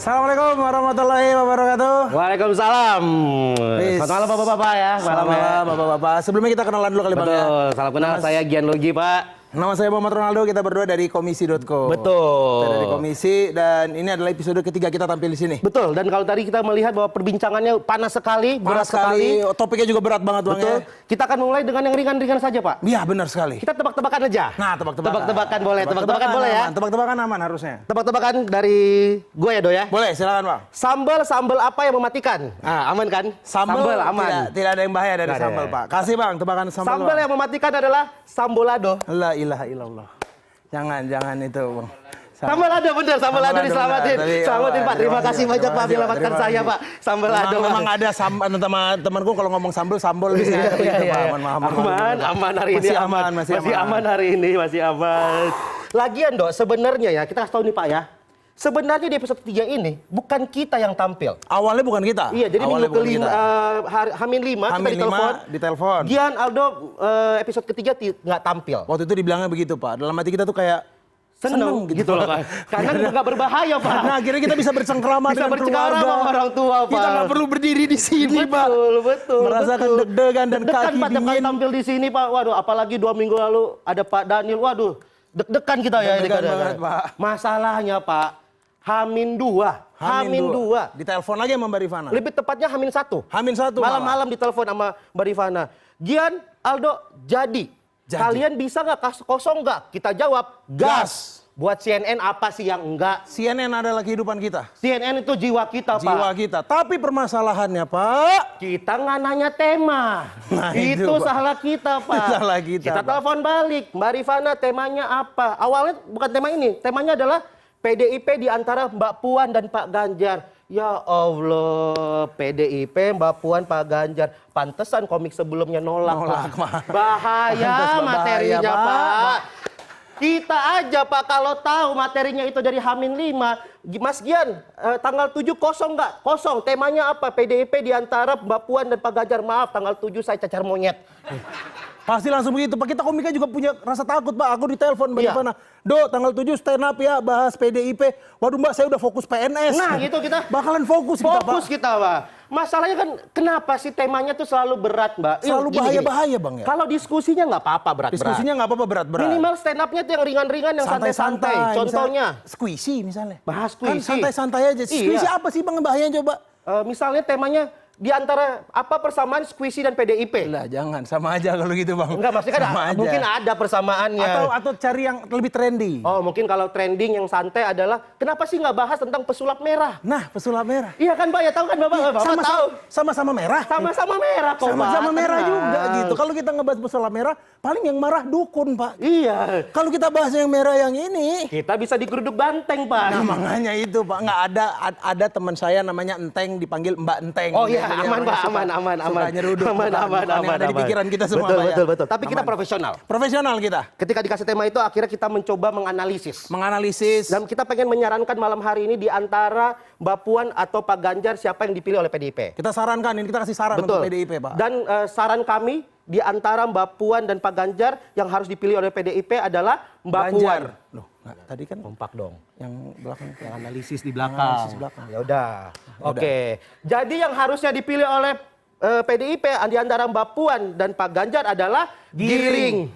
Assalamualaikum warahmatullahi wabarakatuh. Waalaikumsalam. Selamat malam Bapak-bapak ya. Selamat malam Bapak-bapak. Sebelumnya kita kenalan dulu kali Bang ya. Betul, salam kenal saya Gian Logi Pak. Nama saya Muhammad Ronaldo, kita berdua dari komisi.co. Betul. Kita dari komisi dan ini adalah episode ketiga kita tampil di sini. Betul, dan kalau tadi kita melihat bahwa perbincangannya panas sekali, berat sekali. Topiknya juga berat banget Bang. Betul. Ya. Kita akan mulai dengan yang ringan-ringan saja Pak. Iya benar sekali. Kita tebak-tebakan aja. Nah tebak-tebakan. Tebak-tebakan boleh, tebak-tebakan boleh ya. Tebak-tebakan aman harusnya. Tebak-tebakan dari gue ya Do ya. Boleh, silakan Bang. Sambal apa yang mematikan? Ah, aman kan? Sambal aman. Tidak ada yang bahaya dari sambal Pak. Kasih Bang tebakan sambal. Sambal yang mematikan adalah sambolado. La ilaha illallah. Jangan itu Bang. Sambalado bener, sambalado diselamatin. Selamatin Pak, terima kasih banyak Pak menyelamatkan saya Pak. Sambalado. Memang ada teman-temanku kalau ngomong sambal bisa gitu Pak. Aman hari ini. Masih aman hari ini, masih aman. Lagian Dok, sebenarnya ya kita kasih tahu nih Pak ya. Sebenarnya di episode 3 ini bukan kita yang tampil. Awalnya bukan kita. Iya, jadi minggu kelima, H-5 kita ditelepon. Gian, Aldo episode ketiga nggak tampil. Waktu itu dibilangnya begitu Pak. Dalam hati kita tuh kayak seneng gitu loh Pak. Karena nggak berbahaya Pak. Nah akhirnya kita bisa bercengkrama dengan keluarga. Sama orang tua Pak. Kita nggak perlu berdiri di sini Pak. Betul. Merasakan deg-degan dan kaki Pak, dingin. Pak tampil di sini Pak. Waduh, apalagi 2 minggu lalu ada Pak Daniel. Waduh, deg-degan kita ya. Deg-degan banget Pak. Masalahnya Pak. H-2. Ditelepon lagi sama Mbak Rifana. Lebih tepatnya H-1. H-1 malam ditelepon sama Mbak Rifana. Gian, Aldo, jadi. Kalian bisa nggak kosong nggak? Kita jawab gas. Buat CNN apa sih yang enggak? CNN adalah kehidupan kita. CNN itu jiwa kita Pak. Jiwa kita. Tapi permasalahannya Pak, kita nggak nanya tema. Nah, itu Pak. Salah kita Pak. Salah kita. Kita telepon balik. Mbak Rifana temanya apa? Awalnya bukan tema ini. Temanya adalah PDIP di antara Mbak Puan dan Pak Ganjar. Ya Allah, PDIP, Mbak Puan, Pak Ganjar. Pantesan komik sebelumnya nolak Pak. Bahaya materinya Pak. Kita aja Pak kalau tahu materinya itu dari H-5. Mas Gian, tanggal 7 kosong nggak? Kosong. Temanya apa? PDIP di antara Mbak Puan dan Pak Ganjar. Maaf, tanggal 7 saya cacar monyet. Pasti langsung begitu Pak. Kita komika juga punya rasa takut Pak. Aku ditelepon Mbak Rifana. Do, tanggal 7 stand up ya, bahas PDIP. Waduh Mbak, saya udah fokus PNS. Nah gitu kita. Bakalan fokus kita Pak. Fokus kita Pak. Masalahnya kan kenapa sih temanya tuh selalu berat Mbak? Selalu bahaya-bahaya Bang ya. Kalau diskusinya nggak apa-apa berat-berat. Diskusinya nggak apa-apa berat-berat. Minimal stand up-nya tuh yang ringan-ringan, yang santai-santai. Contohnya. Squishy misalnya. Bahas squishy. Kan santai-santai aja. Squishy apa sih Bang bahayanya coba? Misalnya temanya di antara apa persamaan Squishy dan PDIP? Lah jangan, sama aja kalau gitu Bang. Enggak, maksudnya kan mungkin ada persamaannya. Atau cari yang lebih trendy. Oh, mungkin kalau trending yang santai adalah kenapa sih nggak bahas tentang pesulap merah? Nah, pesulap merah. Iya kan Pak, ya tahu kan Bapak? Bapak tahu. Sama-sama merah. Sama-sama merah kok Pak. Sama-sama merah juga gitu. Kalau kita ngebahas pesulap merah, paling yang marah dukun Pak. Iya. Kalau kita bahas yang merah yang ini, kita bisa digeruduk banteng Pak. Nah makanya itu Pak, nggak ada teman saya namanya Enteng dipanggil Mbak Enteng. Oh iya, aman Pak, aman. Suka nyeruduk. Aman. Ada di pikiran kita semua Pak. Betul. Tapi kita profesional. Profesional kita. Ketika dikasih tema itu akhirnya kita mencoba menganalisis. Dan kita pengen menyarankan malam hari ini di antara Mbak Puan atau Pak Ganjar siapa yang dipilih oleh PDIP. Kita sarankan, ini kita kasih saran untuk PDIP Pak. Dan saran kami di antara Mbak Puan dan Pak Ganjar yang harus dipilih oleh PDIP adalah Mbak Puan. Loh, tadi kan kompak dong. Yang belakang, yang analisis di belakang. Ya udah. Oke. Jadi yang harusnya dipilih oleh PDIP di antara Mbak Puan dan Pak Ganjar adalah Giring.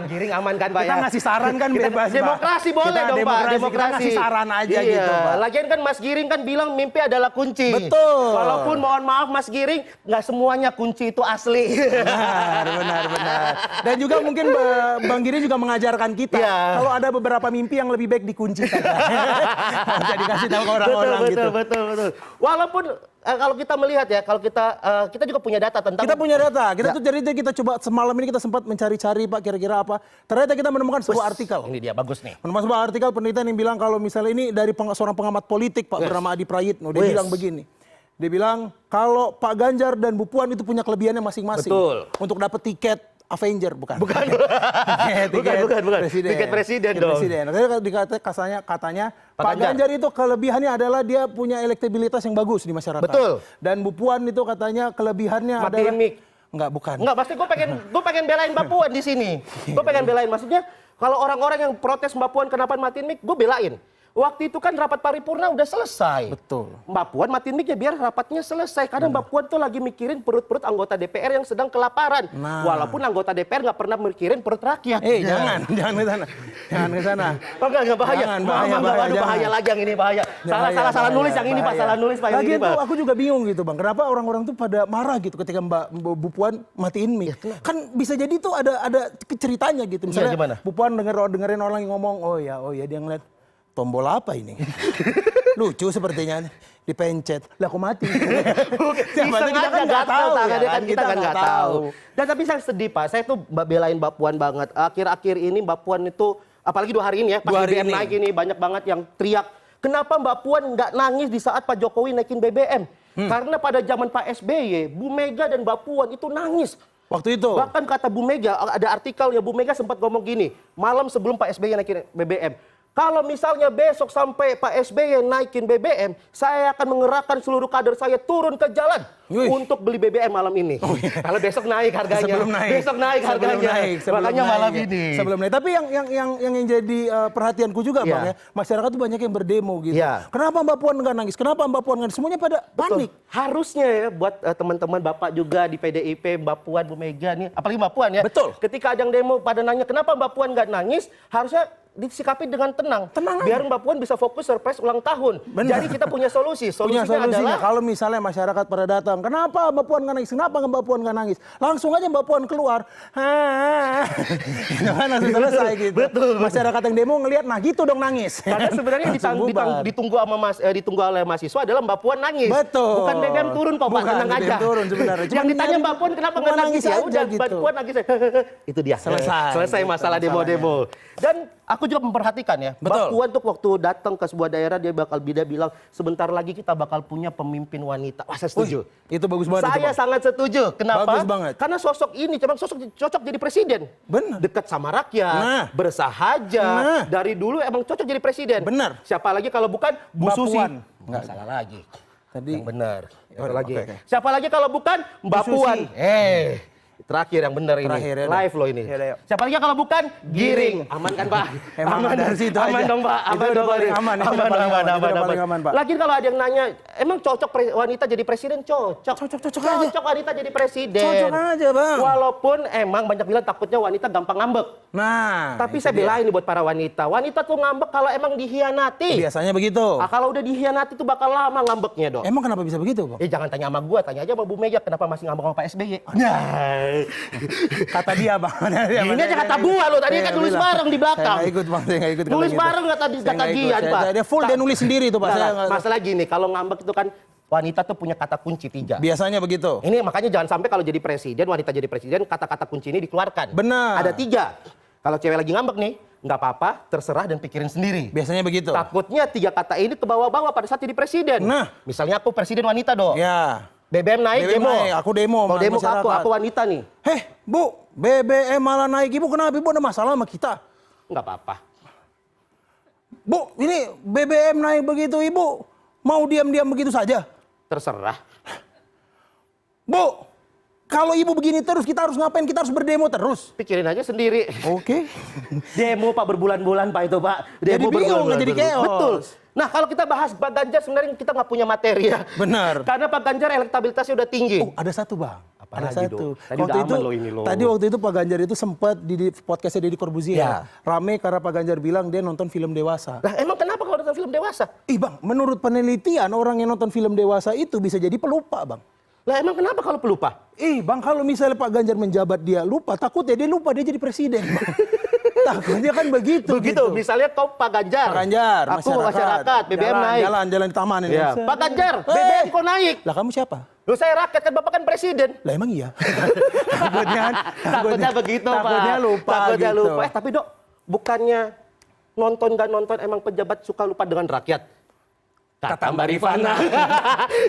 Giring aman kan Pak ya? Kita ngasih saran kan bebas Pak. Demokrasi boleh dong Pak. Demokrasi. Kita ngasih saran aja gitu Pak. Lagian kan Mas Giring kan bilang mimpi adalah kunci. Betul. Walaupun mohon maaf Mas Giring, nggak semuanya kunci itu asli. Benar. Dan juga mungkin Bang Giring juga mengajarkan kita. Kalau ada beberapa mimpi yang lebih baik dikuncikan. Bisa dikasih tahu ke orang-orang gitu. Betul. Walaupun kalau kita melihat ya, kalau kita juga punya data tentang. Kita punya data. Kita coba semalam ini kita sempat mencari-cari Pak kira-kira apa. Ternyata kita menemukan sebuah artikel. Ini dia bagus nih. Menemukan sebuah artikel penelitian yang bilang kalau misalnya ini dari seorang pengamat politik Pak bernama Adi Prayitno. Dia bilang begini. Dia bilang kalau Pak Ganjar dan Bu Puan itu punya kelebihannya masing-masing. Betul. Untuk dapat tiket Avenger bukan. Tiket presiden dong. Katanya Pak Ganjar itu kelebihannya adalah dia punya elektabilitas yang bagus di masyarakat. Betul. Dan Bu Puan itu katanya kelebihannya adalah Enggak, bukan. Enggak, pasti gue pengen belain Mbak Puan di sini. Gue pengen belain, maksudnya kalau orang-orang yang protes Mbak Puan kenapa matiin mic, gue belain. Waktu itu kan rapat paripurna udah selesai. Betul. Mbak Puan matiin mic ya biar rapatnya selesai. Karena Mbak Puan tuh lagi mikirin perut-perut anggota DPR yang sedang kelaparan. Nah. Walaupun anggota DPR nggak pernah mikirin perut rakyat. Jangan ke sana. Jangan ke sana. Oh enggak bahaya. Jangan, Aduh, bahaya lagi yang ini bahaya. Salah nulis yang ini Pak, salah nulis Pak yang Lagi ini itu Pak. aku juga bingung gitu Bang. Kenapa orang-orang tuh pada marah gitu ketika Bu Puan matiin mic? Kan bisa jadi tuh ada ceritanya gitu. Misalnya gimana? Bu Puan dengerin orang yang ngomong, oh ya dia ngeliat tombol apa ini? Lucu sepertinya. Dipencet. Lah aku mati. Kita kan nggak tahu ya, kita kan nggak tahu. Dan tapi saya sedih Pak, saya tuh belain Mbak Puan banget. Akhir-akhir ini Mbak Puan itu, apalagi 2 hari ini ya, pas BBM naik ini banyak banget yang teriak. Kenapa Mbak Puan nggak nangis di saat Pak Jokowi naikin BBM? Karena pada zaman Pak SBY, Bu Mega dan Mbak Puan itu nangis. Waktu itu. Bahkan kata Bu Mega, ada artikel ya Bu Mega sempat ngomong gini, malam sebelum Pak SBY naikin BBM. Kalau misalnya besok sampai Pak SBY naikin BBM, saya akan mengerahkan seluruh kader saya turun ke jalan untuk beli BBM malam ini. Kalau besok naik harganya. Besok naik harganya. Makanya malam ini. Sebelum naik. Tapi yang jadi perhatianku juga Bang ya, masyarakat tuh banyak yang berdemo gitu. Kenapa Mbak Puan nggak nangis? Kenapa Mbak Puan nggak nangis? Semuanya pada panik. Harusnya ya buat teman-teman Bapak juga di PDIP, Mbak Puan, Bu Mega nih, apalagi Mbak Puan ya. Betul. Ketika ada yang demo pada nanya kenapa Mbak Puan nggak nangis, harusnya disikapi dengan tenang. Biar Mbak Puan bisa fokus surprise ulang tahun. Jadi kita punya solusi. Solusinya adalah kalau misalnya masyarakat pada datang, kenapa Mbak Puan nggak nangis? Kenapa Mbak Puan nggak nangis? Langsung aja Mbak Puan keluar. Itu kan langsung selesai gitu. Betul. Masyarakat yang demo ngelihat, nah gitu dong nangis. Karena sebenarnya ditunggu oleh mahasiswa adalah Mbak Puan nangis. Betul. Bukan BBM turun kok Pak, tenang aja. Turun sebenarnya. Yang ditanya Mbak Puan kenapa nggak nangis ya? Udah Mbak Puan nangis. Itu dia. Selesai masalah demo-demo. Dan aku juga memperhatikan ya, Mbak Puan tuh waktu datang ke sebuah daerah dia bilang sebentar lagi kita bakal punya pemimpin wanita. Wah, saya setuju. Itu bagus banget. Saya sangat setuju. Kenapa? Bagus banget. Karena sosok ini memang cocok jadi presiden. Benar. Dekat sama rakyat, bersahaja. Dari dulu emang cocok jadi presiden. Benar. Siapa lagi kalau bukan Bu Mbak Susi? Puan. Nggak salah lagi. Tadi Yang benar. Lagi. Siapa lagi kalau bukan Mbak Puan? Terakhir yang benar ini. Ya, live loh ini. Ya. Siapa lagi kalau bukan Giring? Aman kan Pak? Aman dari situ aja. Aman dong Pak. Aman dong Pak. Aman. Lagi kalau ada yang nanya, emang cocok wanita jadi presiden? Cocok aja. Cocok wanita jadi presiden. Cocok aja Bang. Walaupun emang banyak bilang takutnya wanita gampang ngambek. Nah. Tapi saya belain nih buat para wanita. Wanita tuh ngambek kalau emang dihianati. Biasanya begitu. Kalau udah dihianati tuh bakal lama ngambeknya dong. Emang kenapa bisa begitu Bang? Jangan tanya sama gua, tanya aja sama Bu Mega kenapa masih ngambek sama Pak SBY. Kata dia Bang. Ini aja kata gua lo, tadi kan nulis bareng di belakang. Saya nggak ikut Bang, saya nggak ikut. Nulis bareng kata Gian Pak. Dia full dia nulis sendiri tuh Pak. Masalah gini, kalau ngambek itu kan wanita tuh punya kata kunci 3. Biasanya begitu. Ini makanya jangan sampai kalau jadi presiden, wanita jadi presiden, kata-kata kunci ini dikeluarkan. Benar. Ada 3. Kalau cewek lagi ngambek nih, nggak apa-apa, terserah dan pikirin sendiri. Biasanya begitu. Takutnya 3 kata ini ke bawah-bawah pada saat jadi presiden. Nah. Misalnya aku presiden wanita dong. Ya. BBM naik, demo. Aku demo. Kalau demo aku wanita nih. Bu, BBM malah naik. Ibu kenapa? Ibu ada masalah sama kita? Nggak apa-apa. Bu, ini BBM naik begitu, Ibu mau diam-diam begitu saja? Terserah. Bu, kalau Ibu begini terus, kita harus ngapain? Kita harus berdemo terus. Pikirin aja sendiri. Oke. Demo Pak berbulan-bulan Pak itu Pak. Demo Jadi bingung, jadi chaos. Betul. Nah kalau kita bahas Pak Ganjar sebenarnya kita nggak punya materi ya. Benar. Karena Pak Ganjar elektabilitasnya udah tinggi. Ada satu Bang. Ada lagi, satu. Tadi udah aman loh ini loh. Tadi waktu itu Pak Ganjar itu sempat di podcastnya Deddy Corbuzier. Rame karena Pak Ganjar bilang dia nonton film dewasa. Lah emang kenapa kalau nonton film dewasa? Bang, menurut penelitian orang yang nonton film dewasa itu bisa jadi pelupa Bang. Lah emang kenapa kalau pelupa? Bang, kalau misalnya Pak Ganjar menjabat dia lupa, takutnya dia lupa dia jadi presiden. Takutnya kan begitu. Begitu. Misalnya kau Pak Ganjar. Aku masyarakat. BBM naik. Jalan di taman ini. Pak Ganjar, BBM kok naik? Lah kamu siapa? Loh saya rakyat, kan Bapak kan presiden. Lah emang iya? Takutnya begitu Pak. Takutnya lupa gitu. Tapi Dok, bukannya nonton gak nonton emang pejabat suka lupa dengan rakyat? Kata Mbak Rifana.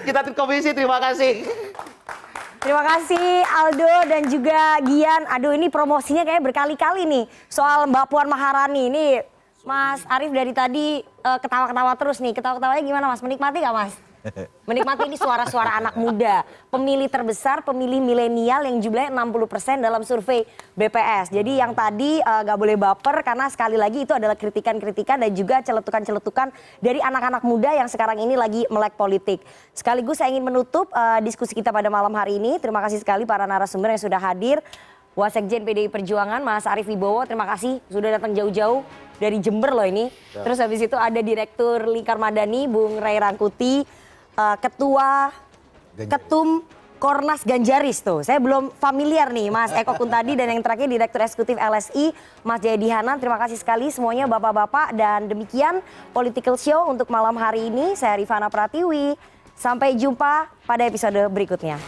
Kita tim komisi, terima kasih. Terima kasih Aldo dan juga Gian. Aduh ini promosinya kayak berkali-kali nih soal Mbak Puan Maharani ini. Mas Arief dari tadi ketawa-ketawa terus nih. Ketawa-ketawanya gimana Mas? Menikmati gak Mas? Menikmati ini suara-suara anak muda. Pemilih terbesar, pemilih milenial yang jumlahnya 60% dalam survei BPS. Jadi yang tadi gak boleh baper karena sekali lagi itu adalah kritikan-kritikan dan juga celetukan-celetukan dari anak-anak muda yang sekarang ini lagi melek politik. Sekaligus saya ingin menutup diskusi kita pada malam hari ini. Terima kasih sekali para narasumber yang sudah hadir. Wasekjen PDI Perjuangan Mas Arief Wibowo, terima kasih sudah datang jauh-jauh dari Jember loh ini. Terus habis itu ada Direktur Lingkar Madani, Bung Ray Rangkuti, Ketua Ketum Kornas Ganjaris tuh. Saya belum familiar nih Mas Eko Kuntadi dan yang terakhir Direktur Eksekutif LSI Mas Jayadi Hanan. Terima kasih sekali semuanya Bapak-bapak dan demikian Political Show untuk malam hari ini. Saya Rifana Pratiwi. Sampai jumpa pada episode berikutnya.